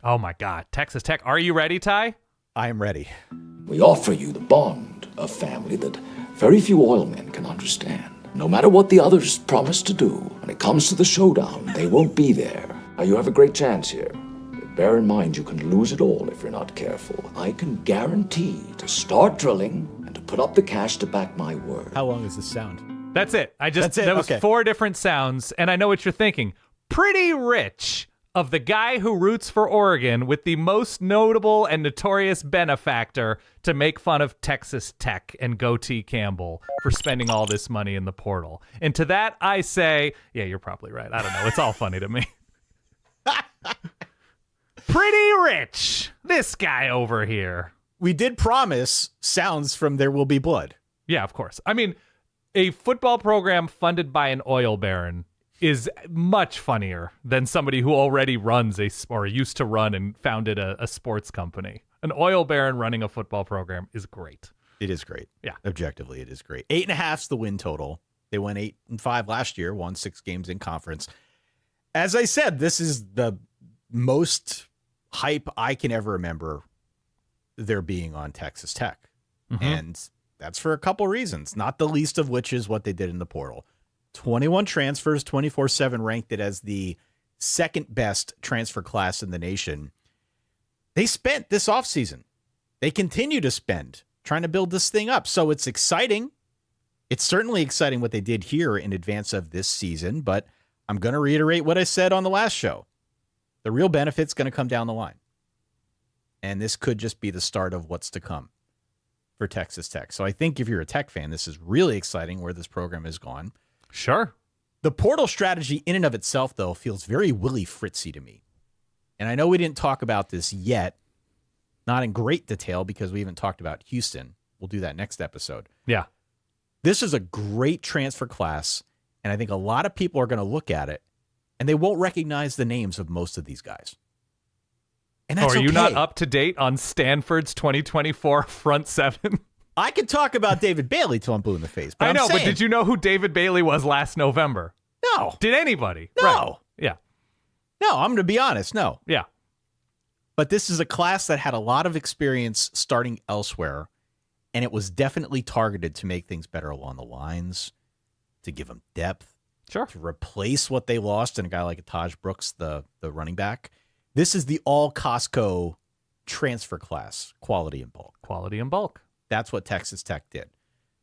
Oh, my God. Texas Tech. Are you ready, Ty? I am ready. We offer you the bond of family that very few oilmen can understand. No matter what the others promise to do, when it comes to the showdown, they won't be there. Now, you have a great chance here. But bear in mind, you can lose it all if you're not careful. I can guarantee to start drilling and to put up the cash to back my word. How long is this sound? That's it. That's it? That was Okay. 4 different sounds, and I know what you're thinking. Pretty rich of the guy who roots for Oregon with the most notable and notorious benefactor to make fun of Texas Tech and Goatee Campbell for spending all this money in the portal. And to that, I say, yeah, you're probably right. I don't know. It's all funny to me. Pretty rich. This guy over here. We did promise sounds from There Will Be Blood. Yeah, of course. I mean, a football program funded by an oil baron is much funnier than somebody who already runs or used to run and founded a sports company. An oil baron running a football program is great. It is great. Yeah. Objectively, it is great. 8.5's the win total. They went 8-5 last year, won 6 games in conference. As I said, this is the most hype I can ever remember there being on Texas Tech. Mm-hmm. And that's for a couple reasons, not the least of which is what they did in the portal. 21 transfers, 24/7 ranked it as the second best transfer class in the nation. They spent this offseason. They continue to spend trying to build this thing up. So it's exciting. It's certainly exciting what they did here in advance of this season, but I'm going to reiterate what I said on the last show. The real benefit's going to come down the line. And this could just be the start of what's to come for Texas Tech. So I think if you're a Tech fan, this is really exciting where this program has gone. Sure. The portal strategy in and of itself, though, feels very Willie Fritzy to me. And I know we didn't talk about this yet, not in great detail because we haven't talked about Houston. We'll do that next episode. Yeah. This is a great transfer class, and I think a lot of people are going to look at it, and they won't recognize the names of most of these guys. And that's Are you not okay. up to date on Stanford's 2024 front seven? I could talk about David Bailey till I'm blue in the face. But I know, I'm but saying, did you know who David Bailey was last November? No. Did anybody? No. Right. Yeah. No, I'm going to be honest. No. Yeah. But this is a class that had a lot of experience starting elsewhere, and it was definitely targeted to make things better along the lines, to give them depth, Sure. to replace what they lost in a guy like Taj Brooks, the running back. This is the all Costco transfer class, quality in bulk. Quality in bulk. That's what Texas Tech did.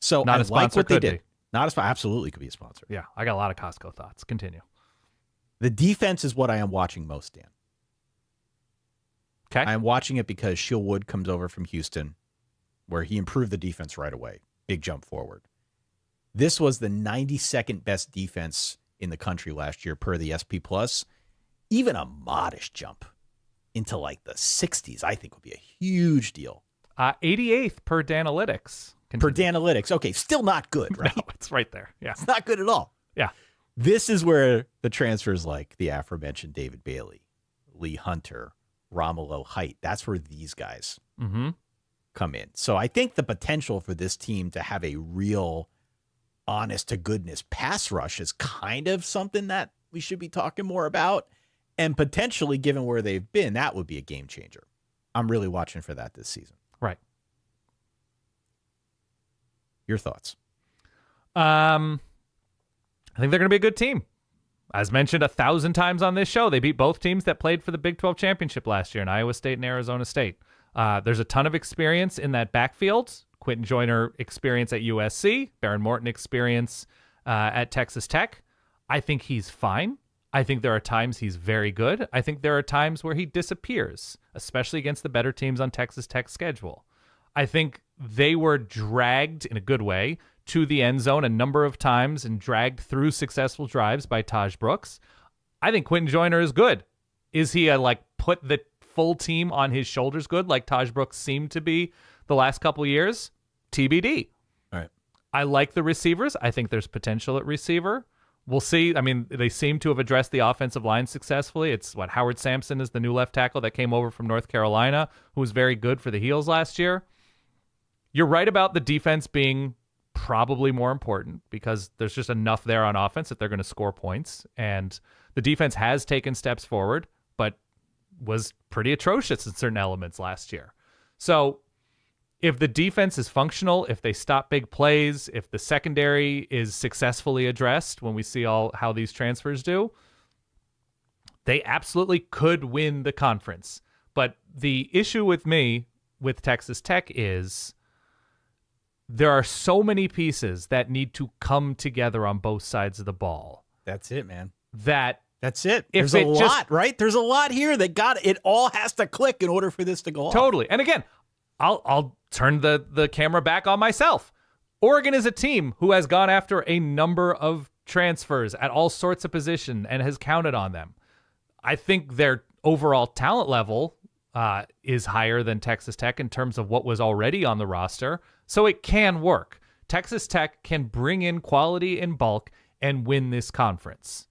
So Not I a sponsor, like what they could did. be. Not a sponsor. Absolutely could be a sponsor. Yeah. I got a lot of Costco thoughts. Continue. The defense is what I am watching most, Dan. Okay. I am watching it because Shield Wood comes over from Houston, where he improved the defense right away. Big jump forward. This was the 92nd best defense in the country last year per the SP Plus. Even a modest jump into like the 60s, I think would be a huge deal. 88th per Danalytics. Per Danalytics. Okay, still not good, right? No, it's right there. Yeah. It's not good at all. Yeah. This is where the transfers like the aforementioned David Bailey, Lee Hunter, Romulo Height, that's where these guys come in. So I think the potential for this team to have a real honest to goodness pass rush is kind of something that we should be talking more about. And potentially, given where they've been, that would be a game changer. I'm really watching for that this season. Right. Your thoughts? I think they're going to be a good team. As mentioned 1,000 times on this show, they beat both teams that played for the Big 12 championship last year in Iowa State and Arizona State. There's a ton of experience in that backfield. Quentin Joyner experience at USC, Behren Morton experience at Texas Tech. I think he's fine. I think there are times he's very good. I think there are times where he disappears, especially against the better teams on Texas Tech's schedule. I think they were dragged in a good way to the end zone a number of times and dragged through successful drives by Taj Brooks. I think Quentin Joyner is good. Is he a put the full team on his shoulders good like Taj Brooks seemed to be the last couple of years? TBD. All right. I like the receivers. I think there's potential at receiver. We'll see. I mean, they seem to have addressed the offensive line successfully. It's Howard Sampson is the new left tackle that came over from North Carolina, who was very good for the Heels last year. You're right about the defense being probably more important because there's just enough there on offense that they're going to score points. And the defense has taken steps forward, but was pretty atrocious in certain elements last year. So if the defense is functional, if they stop big plays, if the secondary is successfully addressed when we see all how these transfers do, they absolutely could win the conference. But the issue with me with Texas Tech is there are so many pieces that need to come together on both sides of the ball. That's it, man. That's it. There's a lot, right? There's a lot here that it all has to click in order for this to go off. Totally. And again, I'll turn the camera back on myself. Oregon is a team who has gone after a number of transfers at all sorts of positions and has counted on them. I think their overall talent level is higher than Texas Tech in terms of what was already on the roster, so it can work. Texas Tech can bring in quality in bulk and win this conference.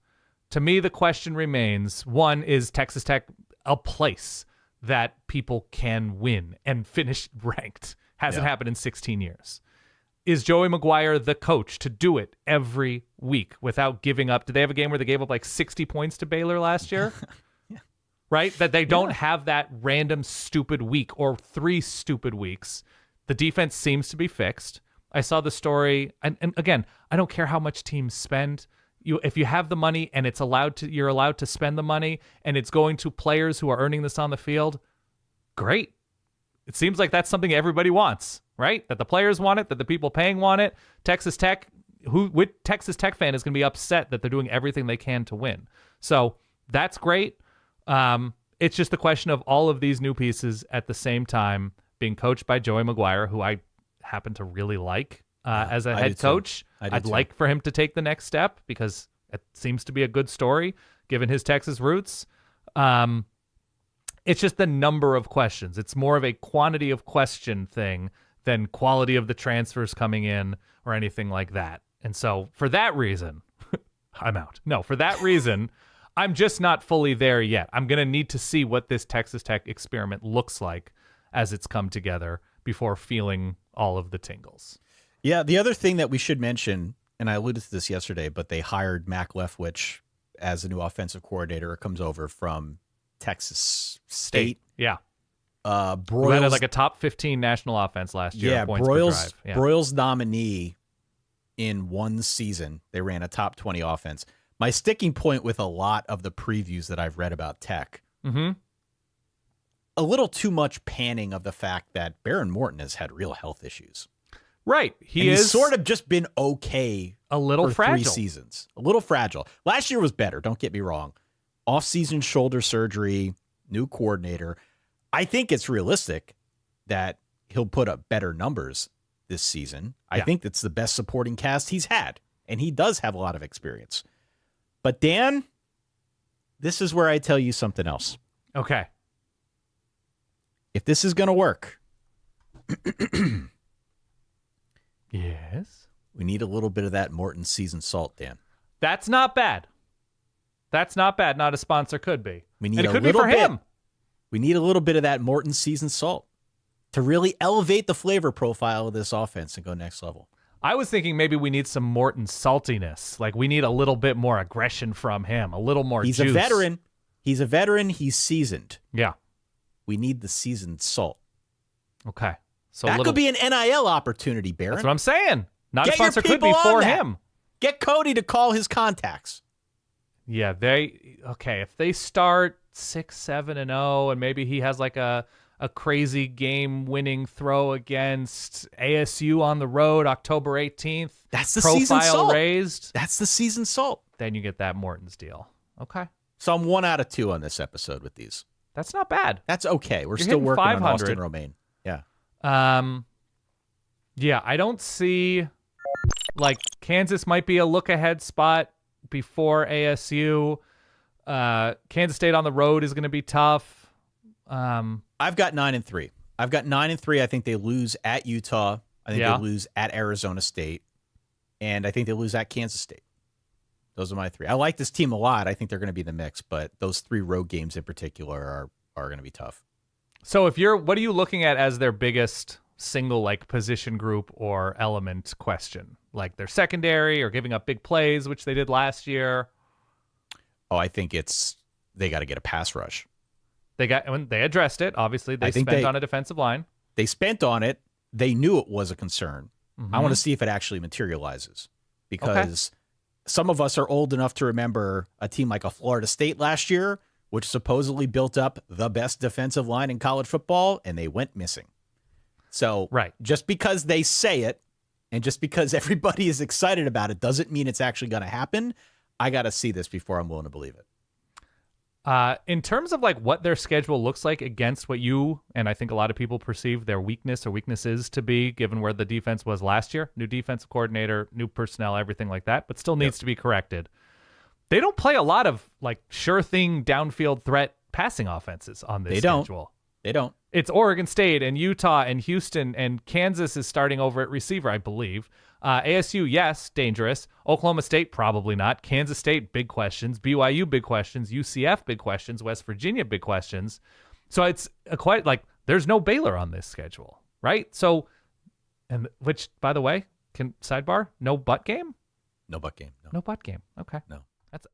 To me, the question remains, one, is Texas Tech a place that people can win and finish ranked? Hasn't happened in 16 years. Is Joey McGuire the coach to do it every week without giving up? Did they have a game where they gave up like 60 points to Baylor last year? Right? That they don't have that random stupid week or 3 stupid weeks. The defense seems to be fixed. I saw the story, and again, I don't care how much teams spend. If you have the money and you're allowed to spend the money and it's going to players who are earning this on the field, great. It seems like that's something everybody wants, right? That the players want it, that the people paying want it. Texas Tech fan is going to be upset that they're doing everything they can to win. So that's great. It's just the question of all of these new pieces at the same time being coached by Joey McGuire, who I happen to really like as a head coach. I'd like for him to take the next step because it seems to be a good story given his Texas roots. It's just the number of questions. It's more of a quantity of question thing than quality of the transfers coming in or anything like that. And so for that reason, I'm out. No, for that reason, I'm just not fully there yet. I'm going to need to see what this Texas Tech experiment looks like as it's come together before feeling all of the tingles. Yeah, the other thing that we should mention, and I alluded to this yesterday, but they hired Mac Leftwich as a new offensive coordinator. It comes over from Texas State. Yeah. Broyles had like a top 15 national offense last year. Yeah, points per drive. Yeah. Broyles nominee in one season. They ran a top 20 offense. My sticking point with a lot of the previews that I've read about Tech, a little too much panning of the fact that Behren Morton has had real health issues. Right. He's sort of just been okay a little for fragile. 3 seasons. A little fragile. Last year was better, don't get me wrong. Off-season shoulder surgery, new coordinator. I think it's realistic that he'll put up better numbers this season. I think that's the best supporting cast he's had, and he does have a lot of experience. But Dan, this is where I tell you something else. Okay. If this is going to work, yes, we need a little bit of that Morton seasoned salt, Dan. That's not bad. That's not bad. Not a sponsor could be. We need and it a could little be for bit. him. We need a little bit of that Morton seasoned salt to really elevate the flavor profile of this offense and go next level. I was thinking maybe we need some Morton saltiness. Like we need a little bit more aggression from him, a little more He's juice. a veteran. He's a veteran. He's seasoned. Yeah. We need the seasoned salt. Okay. So that could be an NIL opportunity, Behren. That's what I'm saying. Not Get a sponsor your could be people for on that. him. Get Cody to call his contacts. Yeah, if they start 6-7-0 and maybe he has like a crazy game-winning throw against ASU on the road October 18th. That's the season salt. Profile raised. That's the season salt. Then you get that Morton's deal. Okay. So I'm 1 out of 2 on this episode with these. That's not bad. That's okay. We're You're still hitting working 500. on Austin Romaine. Yeah. Yeah, I don't see like Kansas might be a look ahead spot before ASU. Kansas State on the road is going to be tough. I've got 9-3. I've got 9-3. I think they lose at Utah. I think they lose at Arizona State. And I think they lose at Kansas State. Those are my 3. I like this team a lot. I think they're going to be in the mix, but those 3 road games in particular are going to be tough. So what are you looking at as their biggest single like position group or element question? Like their secondary or giving up big plays, which they did last year? Oh, I think they got to get a pass rush. When they addressed it, obviously they spent on a defensive line. They spent on it. They knew it was a concern. I want to see if it actually materializes, because some of us are old enough to remember a team like a Florida State last year, which supposedly built up the best defensive line in college football, and they went missing. So just because they say it and just because everybody is excited about it doesn't mean it's actually going to happen. I got to see this before I'm willing to believe it. In terms of like what their schedule looks like against what you and I think a lot of people perceive their weakness or weaknesses to be, given where the defense was last year, new defensive coordinator, new personnel, everything like that, but still needs to be corrected. They don't play a lot of like sure thing downfield threat passing offenses on this schedule. They don't. It's Oregon State and Utah and Houston, and Kansas is starting over at receiver, I believe. ASU, yes, dangerous. Oklahoma State, probably not. Kansas State, big questions. BYU, big questions. UCF, big questions. West Virginia, big questions. So it's quite like there's no Baylor on this schedule, right? So, and which, by the way, sidebar, no butt game? No butt game. No butt game. Okay. No. That's